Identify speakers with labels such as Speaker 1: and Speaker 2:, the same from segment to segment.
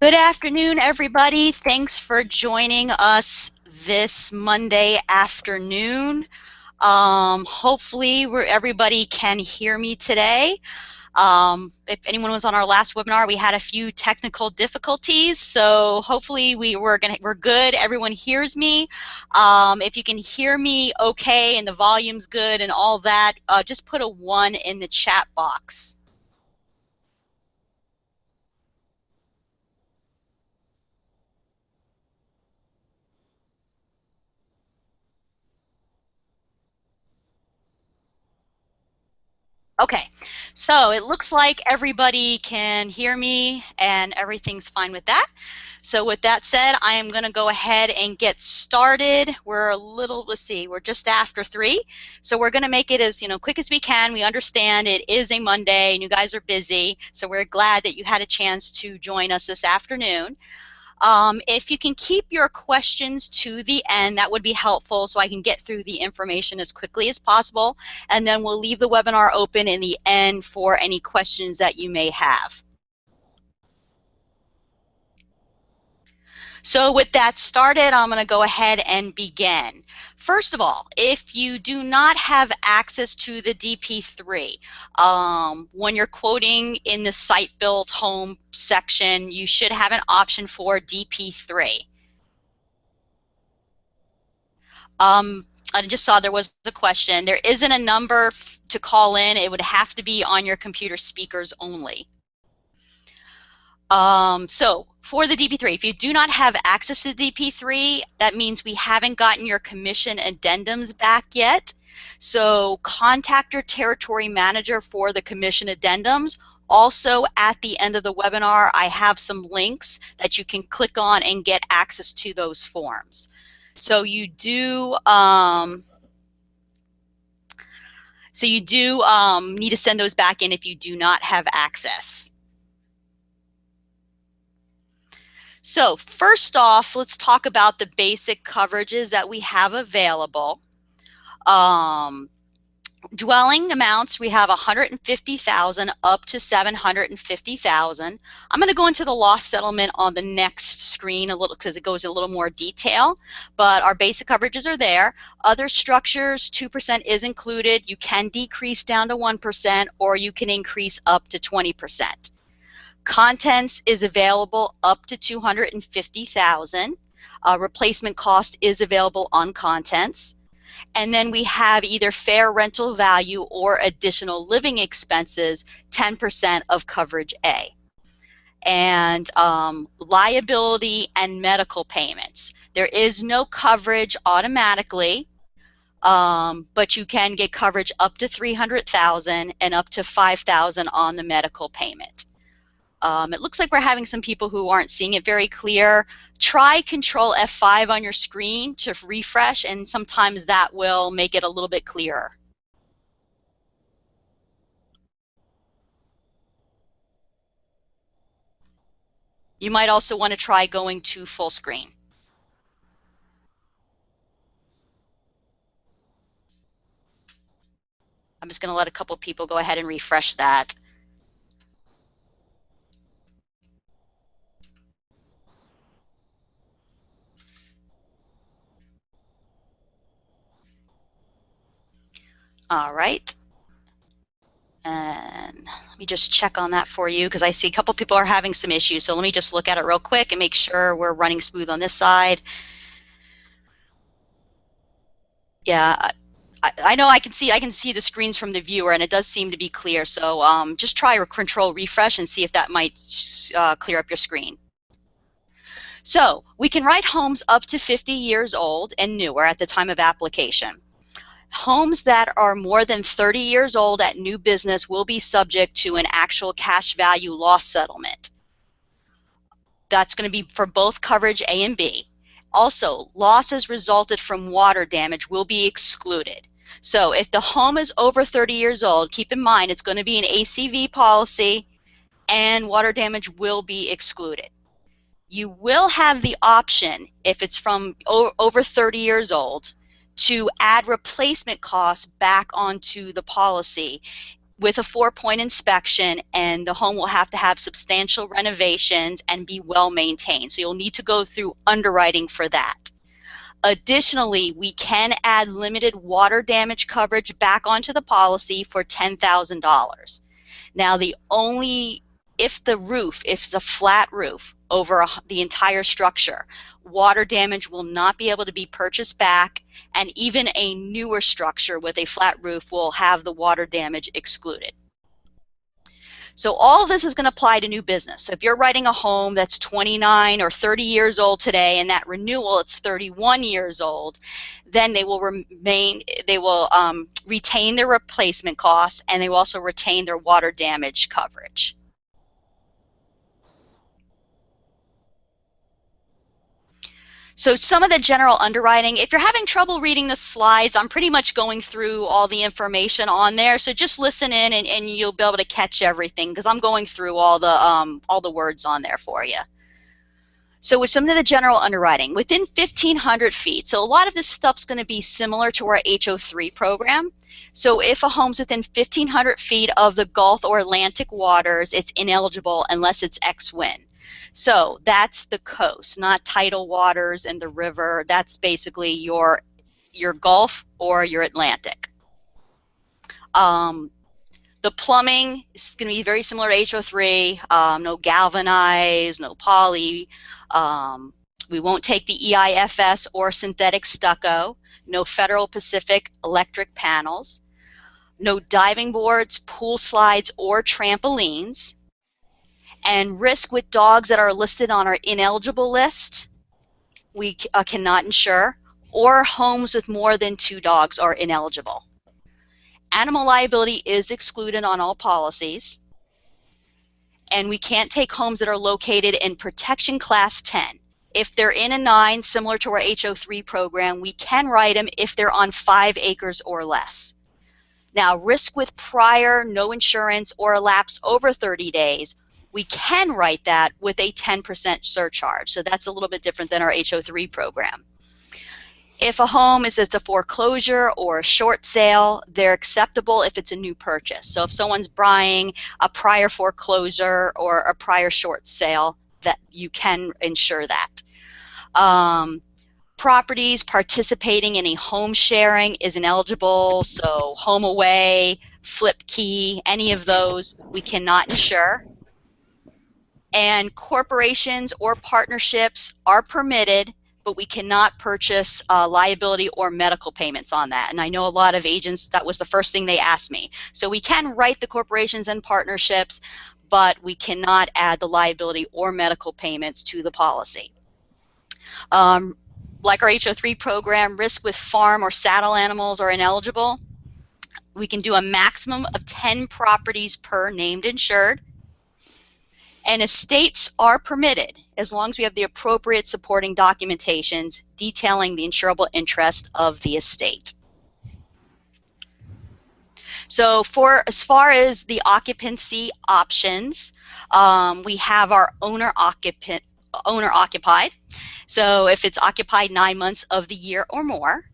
Speaker 1: Good afternoon, everybody. Thanks for joining us this Monday afternoon. Hopefully, everybody can hear me today. If anyone was on our last webinar, we had a few technical difficulties, so hopefully we're good. Everyone hears me. If you can hear me okay and the volume's good and all that, just put a 1 in the chat box. Okay, so it looks like everybody can hear me and everything's fine with that. So with that said, I am going to go ahead and get started. We're let's see, we're just after 3. So we're going to make it as quick as we can. We understand it is a Monday and you guys are busy. So we're glad that you had a chance to join us this afternoon. If you can keep your questions to the end, that would be helpful so I can get through the information as quickly as possible, and then we'll leave the webinar open in the end for any questions that you may have. So with that started, I'm going to go ahead and begin. First of all, if you do not have access to the DP3, when you're quoting in the site built home section, you should have an option for DP3. I just saw there was a question. There isn't a number to call in. It would have to be on your computer speakers only. So for the DP3, if you do not have access to the DP3, that means we haven't gotten your commission addendums back yet. So contact your territory manager for the commission addendums. Also, at the end of the webinar, I have some links that you can click on and get access to those forms. So you do need to send those back in if you do not have access. So first off, let's talk about the basic coverages that we have available. Dwelling amounts, we have 150,000 up to 750,000. I'm going to go into the loss settlement on the next screen a little because it goes a little more detail, but our basic coverages are there. Other structures, 2% is included. You can decrease down to 1% or you can increase up to 20%. Contents is available up to 250,000. Replacement cost is available on contents. And then we have either fair rental value or additional living expenses, 10% of coverage A. And liability and medical payments. There is no coverage automatically, but you can get coverage up to 300,000 and up to 5,000 on the medical payment. It looks like we're having some people who aren't seeing it very clear. Try Control F5 on your screen to refresh, and sometimes that will make it a little bit clearer. You might also want to try going to full screen. I'm just going to let a couple people go ahead and refresh that. All right. And let me just check on that for you because I see a couple people are having some issues. So let me just look at it real quick and make sure we're running smooth on this side. Yeah, I know I can see the screens from the viewer and it does seem to be clear. So just try or control refresh and see if that might clear up your screen. So we can write homes up to 50 years old and newer at the time of application. Homes that are more than 30 years old at new business will be subject to an actual cash value loss settlement. That's going to be for both coverage A and B. Also, losses resulted from water damage will be excluded. So if the home is over 30 years old, keep in mind it's going to be an ACV policy and water damage will be excluded. You will have the option, if it's from over 30 years old, to add replacement costs back onto the policy with a 4-point inspection, and the home will have to have substantial renovations and be well maintained. So you'll need to go through underwriting for that. Additionally, we can add limited water damage coverage back onto the policy for $10,000. Now, if it's a flat roof over the entire structure, water damage will not be able to be purchased back, and even a newer structure with a flat roof will have the water damage excluded. So all of this is going to apply to new business. So if you're writing a home that's 29 or 30 years old today, and that renewal it's 31 years old, then they will retain their replacement costs, and they will also retain their water damage coverage. So some of the general underwriting, if you're having trouble reading the slides, I'm pretty much going through all the information on there. So just listen in, and you'll be able to catch everything, because I'm going through all the words on there for you. So with some of the general underwriting, within 1,500 feet, so a lot of this stuff's going to be similar to our HO3 program. So if a home's within 1,500 feet of the Gulf or Atlantic waters, it's ineligible unless it's ex-wind. So that's the coast, not tidal waters and the river. That's basically your Gulf or your Atlantic. The plumbing is going to be very similar to HO3, no galvanized, no poly. We won't take the EIFS or synthetic stucco, no Federal Pacific electric panels, no diving boards, pool slides, or trampolines. And risk with dogs that are listed on our ineligible list, we cannot insure, or homes with more than 2 dogs are ineligible. Animal liability is excluded on all policies, and we can't take homes that are located in Protection Class 10. If they're in a 9, similar to our HO3 program, we can write them if they're on 5 acres or less. Now, risk with prior no insurance or a lapse over 30 days, we can write that with a 10% surcharge. So that's a little bit different than our HO3 program. If a home it's a foreclosure or a short sale, they're acceptable if it's a new purchase. So if someone's buying a prior foreclosure or a prior short sale, that you can insure that. Properties participating in a home sharing is ineligible, so home away, flip key, any of those we cannot insure. And corporations or partnerships are permitted, but we cannot purchase liability or medical payments on that. And I know a lot of agents, that was the first thing they asked me. So we can write the corporations and partnerships, but we cannot add the liability or medical payments to the policy. Like our HO3 program, risk with farm or saddle animals are ineligible. We can do a maximum of 10 properties per named insured. And estates are permitted as long as we have the appropriate supporting documentations detailing the insurable interest of the estate. So as far as the occupancy options, we have our owner occupied. So if it's occupied 9 months of the year or more.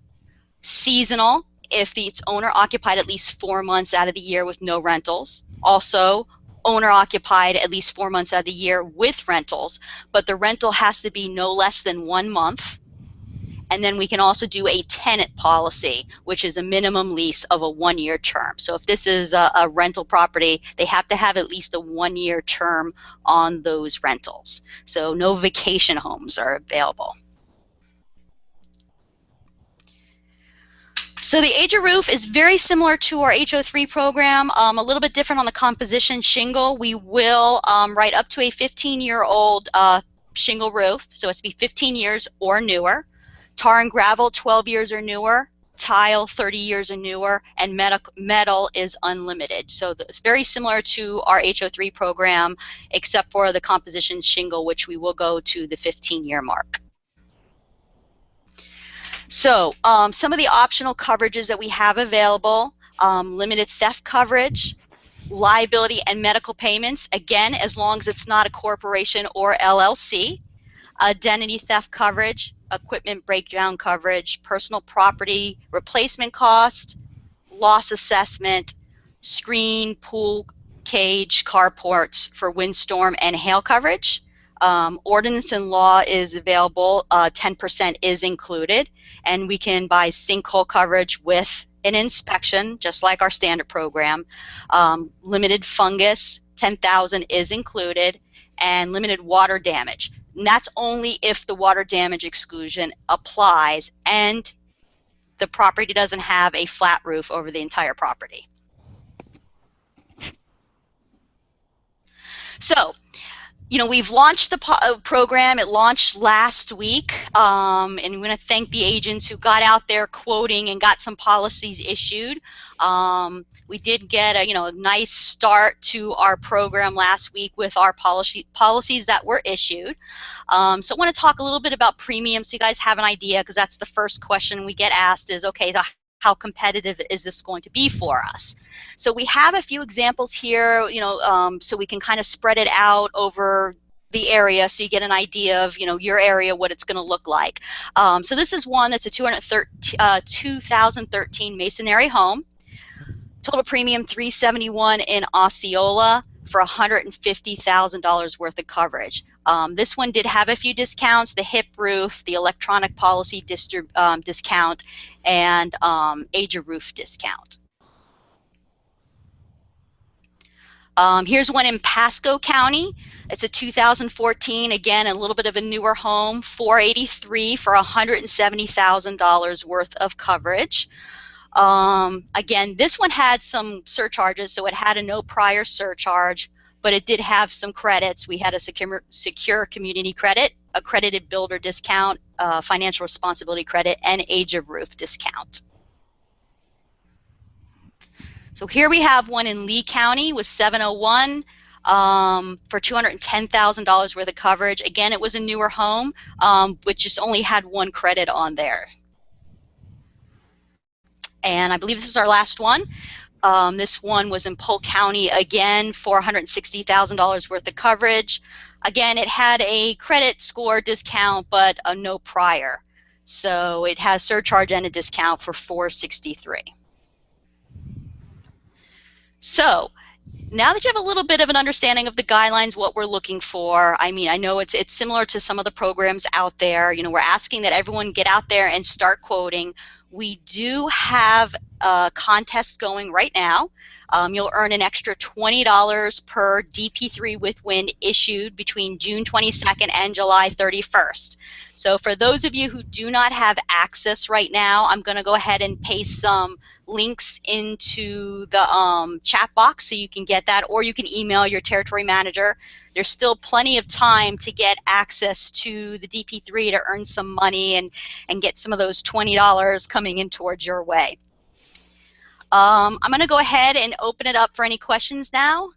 Speaker 1: Seasonal, if it's owner occupied at least 4 months out of the year with no rentals. Also, owner occupied at least 4 months out of the year with rentals, but the rental has to be no less than 1 month. And then we can also do a tenant policy, which is a minimum lease of a 1-year term. So if this is a rental property, they have to have at least a 1-year term on those rentals. So no vacation homes are available. So the age of roof is very similar to our HO3 program, a little bit different on the composition. Shingle, we will write up to a 15-year-old shingle roof, so it's to be 15 years or newer. Tar and gravel, 12 years or newer. Tile, 30 years or newer. And metal is unlimited. So it's very similar to our HO3 program, except for the composition shingle, which we will go to the 15-year mark. So some of the optional coverages that we have available, limited theft coverage, liability and medical payments, again, as long as it's not a corporation or LLC, identity theft coverage, equipment breakdown coverage, personal property replacement cost, loss assessment, screen, pool, cage, carports for windstorm and hail coverage. Ordinance and law is available, 10% is included, and we can buy sinkhole coverage with an inspection, just like our standard program. Limited fungus, 10,000 is included, and limited water damage. And that's only if the water damage exclusion applies and the property doesn't have a flat roof over the entire property. So, you know, we've launched the program. It launched last week, and we want to thank the agents who got out there quoting and got some policies issued. We did get a nice start to our program last week with our policies that were issued. So I want to talk a little bit about premium so you guys have an idea, because that's the first question we get asked is, okay, so how competitive is this going to be for us? So we have a few examples here, so we can kind of spread it out over the area so you get an idea of, your area, what it's going to look like. So this is one that's a 2013 masonry home. Total premium $371 in Osceola for $150,000 worth of coverage. This one did have a few discounts: the hip roof, the electronic policy discount, and age of roof discount. Here's one in Pasco County. It's a 2014, again, a little bit of a newer home, $483 for $170,000 worth of coverage. Again, this one had some surcharges, so it had a no prior surcharge, but it did have some credits. We had a secure community credit, accredited builder discount, financial responsibility credit, and age of roof discount. So here we have one in Lee County with 701 for $210,000 worth of coverage. Again, it was a newer home, which just only had one credit on there. And I believe this is our last one. This one was in Polk County, again, for $160,000 worth of coverage. Again, it had a credit score discount, but a no prior. So it has surcharge and a discount for $463. So now that you have a little bit of an understanding of the guidelines, what we're looking for, I mean, I know it's similar to some of the programs out there. We're asking that everyone get out there and start quoting. We do have a contest going right now. You'll earn an extra $20 per DP3 with wind issued between June 22nd and July 31st. So for those of you who do not have access right now, I'm going to go ahead and paste some links into the chat box so you can get that, or you can email your territory manager. There's still plenty of time to get access to the DP3 to earn some money and get some of those $20 coming in towards your way. I'm going to go ahead and open it up for any questions now.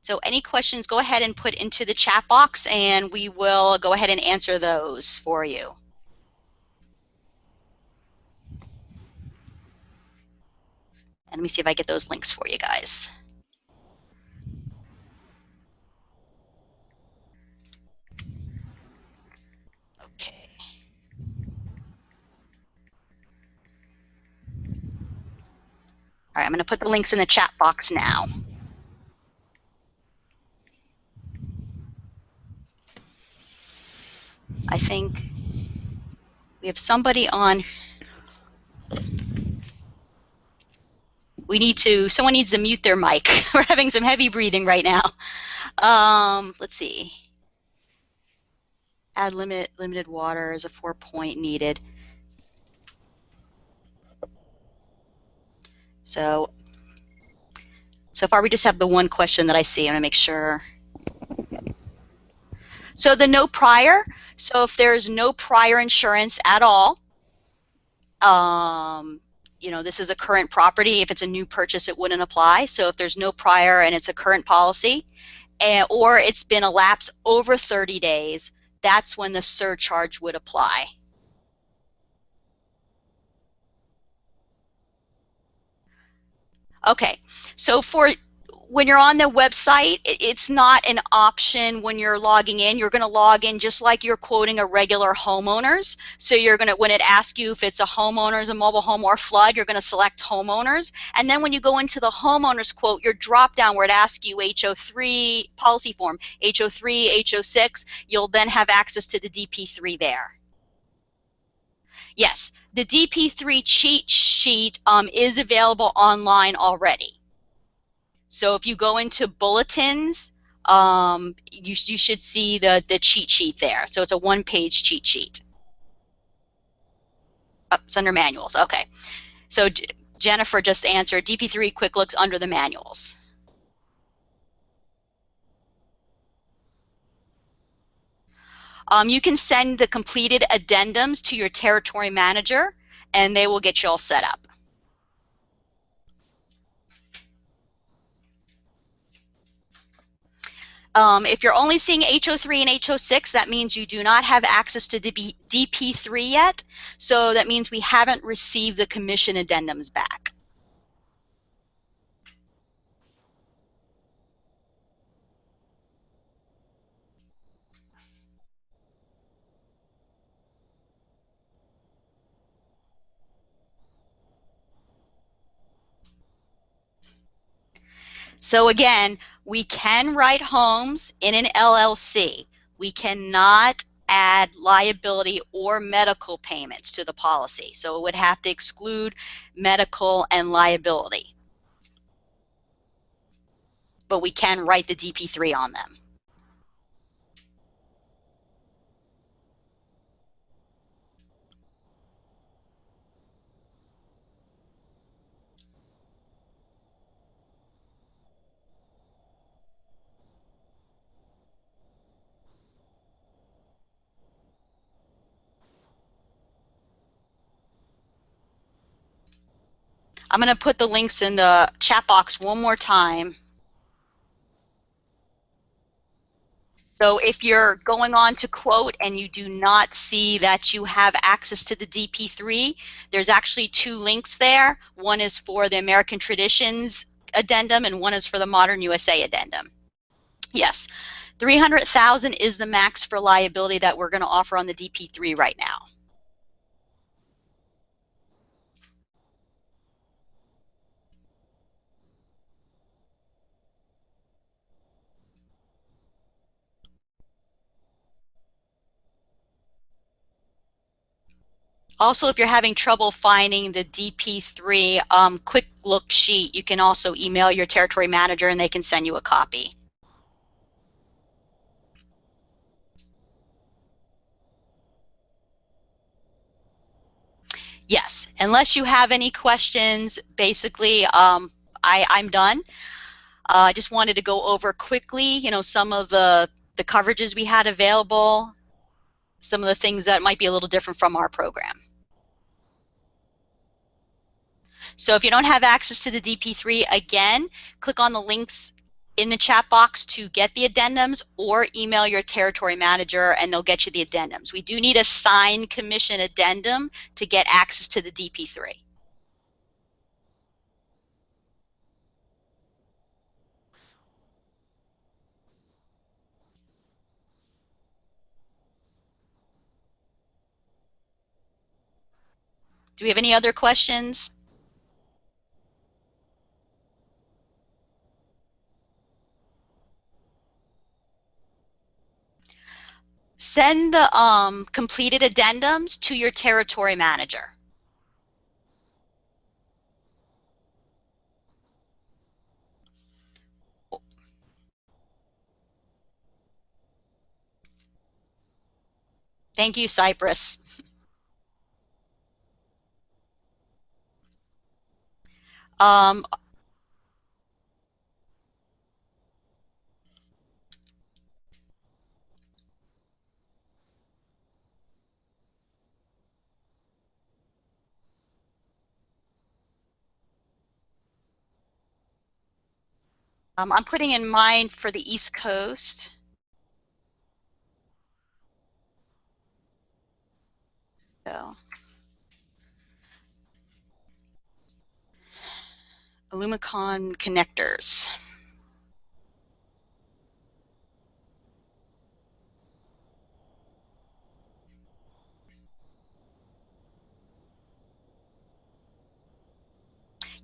Speaker 1: So any questions, go ahead and put into the chat box, and we will go ahead and answer those for you. And let me see if I get those links for you guys. Okay. All right, I'm going to put the links in the chat box now. I think we have somebody on. Someone needs to mute their mic. We're having some heavy breathing right now. Let's see. Add limited water is a 4-point needed. So far we just have the one question that I see. I'm going to make sure. So the no prior, so if there's no prior insurance at all, this is a current property. If it's a new purchase, it wouldn't apply. So if there's no prior and it's a current policy, or it's been elapsed over 30 days, that's when the surcharge would apply. Okay, so when you're on the website, it's not an option when you're logging in. You're going to log in just like you're quoting a regular homeowner's. So you're going to, when it asks you if it's a homeowner's, a mobile home, or flood, you're going to select homeowners. And then when you go into the homeowner's quote, your drop down where it asks you HO3 policy form, HO3, HO6, you'll then have access to the DP3 there. Yes, the DP3 cheat sheet is available online already. So if you go into bulletins, you should see the cheat sheet there. So it's a one-page cheat sheet. Oh, it's under manuals. Okay. So Jennifer just answered DP3 Quick Looks under the manuals. You can send the completed addendums to your territory manager, and they will get you all set up. If you're only seeing HO3 and HO6, that means you do not have access to DP3 yet. So that means we haven't received the commission addendums back. So again, we can write homes in an LLC. We cannot add liability or medical payments to the policy. So it would have to exclude medical and liability. But we can write the DP3 on them. I'm going to put the links in the chat box one more time. So if you're going on to quote and you do not see that you have access to the DP3, there's actually two links there. One is for the American Traditions addendum and one is for the Modern USA addendum. Yes, 300,000 is the max for liability that we're going to offer on the DP3 right now. Also, if you're having trouble finding the DP3 quick look sheet, you can also email your territory manager and they can send you a copy. Yes, unless you have any questions, basically I'm done. I just wanted to go over quickly, some of the coverages we had available, some of the things that might be a little different from our program. So if you don't have access to the DP3, again, click on the links in the chat box to get the addendums or email your territory manager and they'll get you the addendums. We do need a signed commission addendum to get access to the DP3. Do we have any other questions? Send the completed addendums to your territory manager. Thank you, Cypress. I'm putting in mine for the East Coast. So, Illumicon connectors.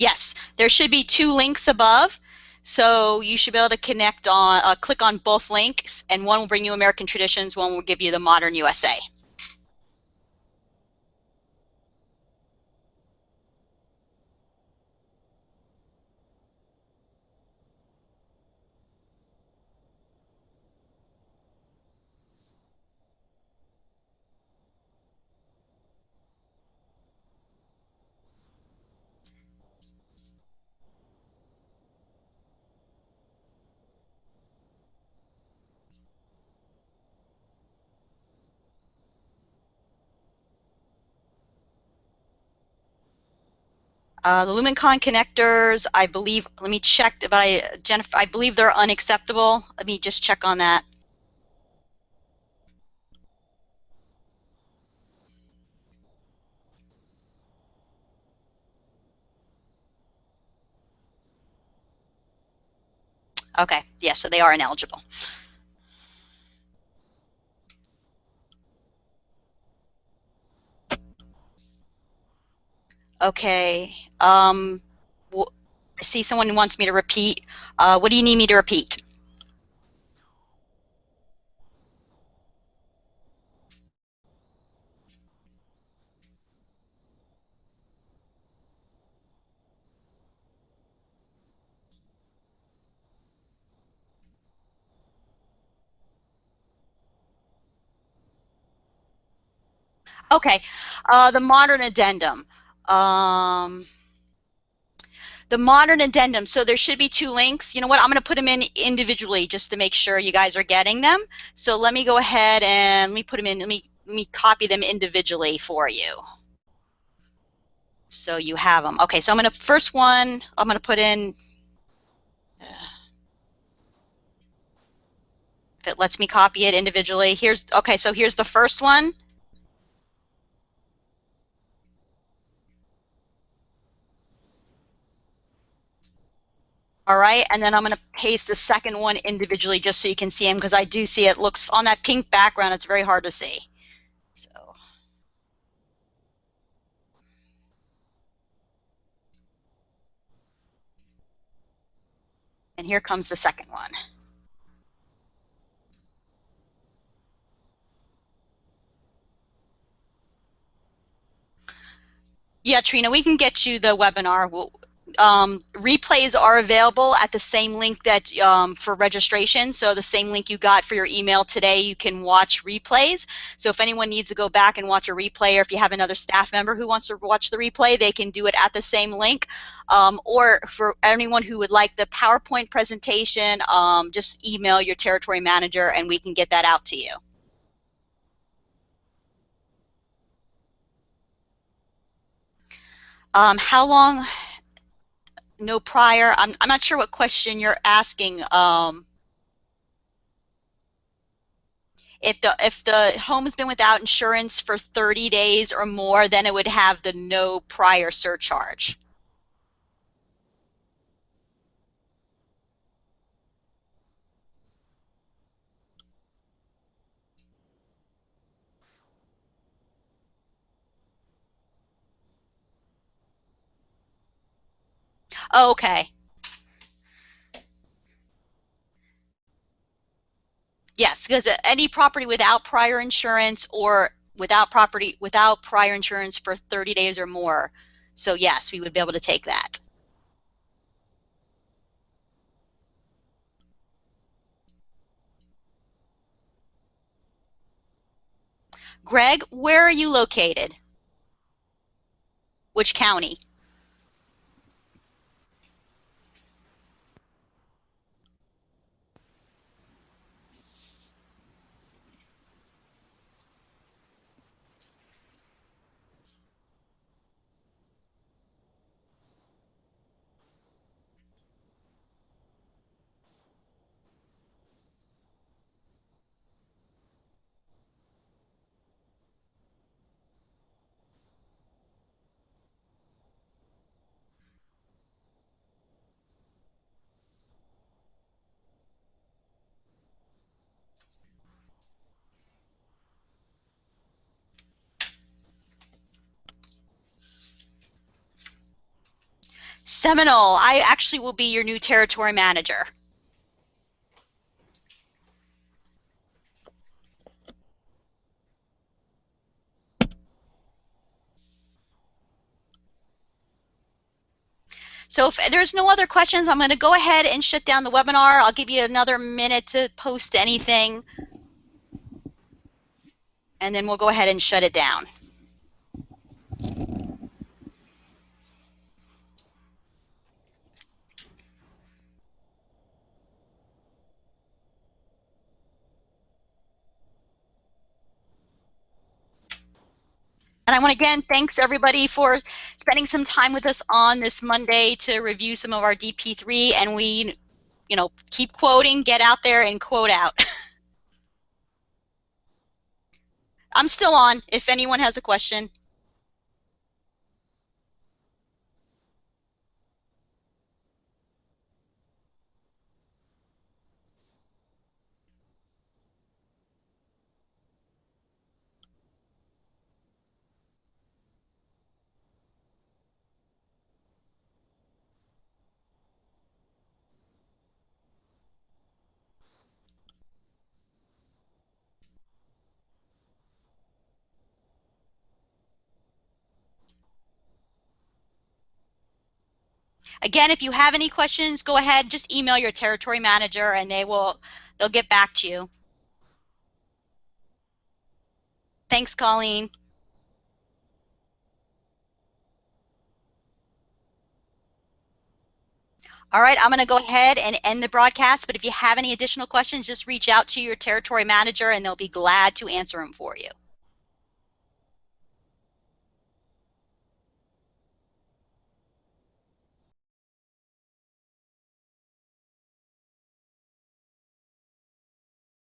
Speaker 1: Yes, there should be two links above. So you should be able to connect on, click on both links, and one will bring you American Traditions, one will give you the Modern USA. The LumenCon connectors, I believe, let me check, Jennifer, I believe they're unacceptable. Let me just check on that. Okay, yeah, so they are ineligible. Okay, I see someone wants me to repeat. What do you need me to repeat? Okay, the modern addendum. Um, the modern addendum. So there should be two links. You know what? I'm going to put them in individually just to make sure you guys are getting them. So let me go ahead and let me put them in. Let me copy them individually for you. So you have them. Okay, so I'm going to, first one, I'm going to put in, if it lets me copy it individually. Here's, okay, so here's the first one. All right, and then I'm going to paste the second one individually just so you can see them, because I do see it looks on that pink background, it's very hard to see. So, and here comes the second one. Yeah, Trina, we can get you the webinar. Replays are available at the same link that for registration. So the same link you got for your email today, you can watch replays. So if anyone needs to go back and watch a replay, or if you have another staff member who wants to watch the replay, they can do it at the same link. Or for anyone who would like the PowerPoint presentation, just email your territory manager and we can get that out to you. How long? No prior. I'm not sure what question you're asking. If the home has been without insurance for 30 days or more, then it would have the no prior surcharge. Oh, okay. Yes, because any property without prior insurance or without prior insurance for 30 days or more. So yes, we would be able to take that. Greg, where are you located? Which county? Seminole, I actually will be your new territory manager. So if there's no other questions, I'm going to go ahead and shut down the webinar. I'll give you another minute to post anything, and then we'll go ahead and shut it down. And I want to again thanks everybody for spending some time with us on this Monday to review some of our DP3, and we, keep quoting, get out there and quote out. I'm still on if anyone has a question. Again, if you have any questions, go ahead, just email your territory manager and they'll get back to you. Thanks, Colleen. All right, I'm going to go ahead and end the broadcast, but if you have any additional questions, just reach out to your territory manager and they'll be glad to answer them for you.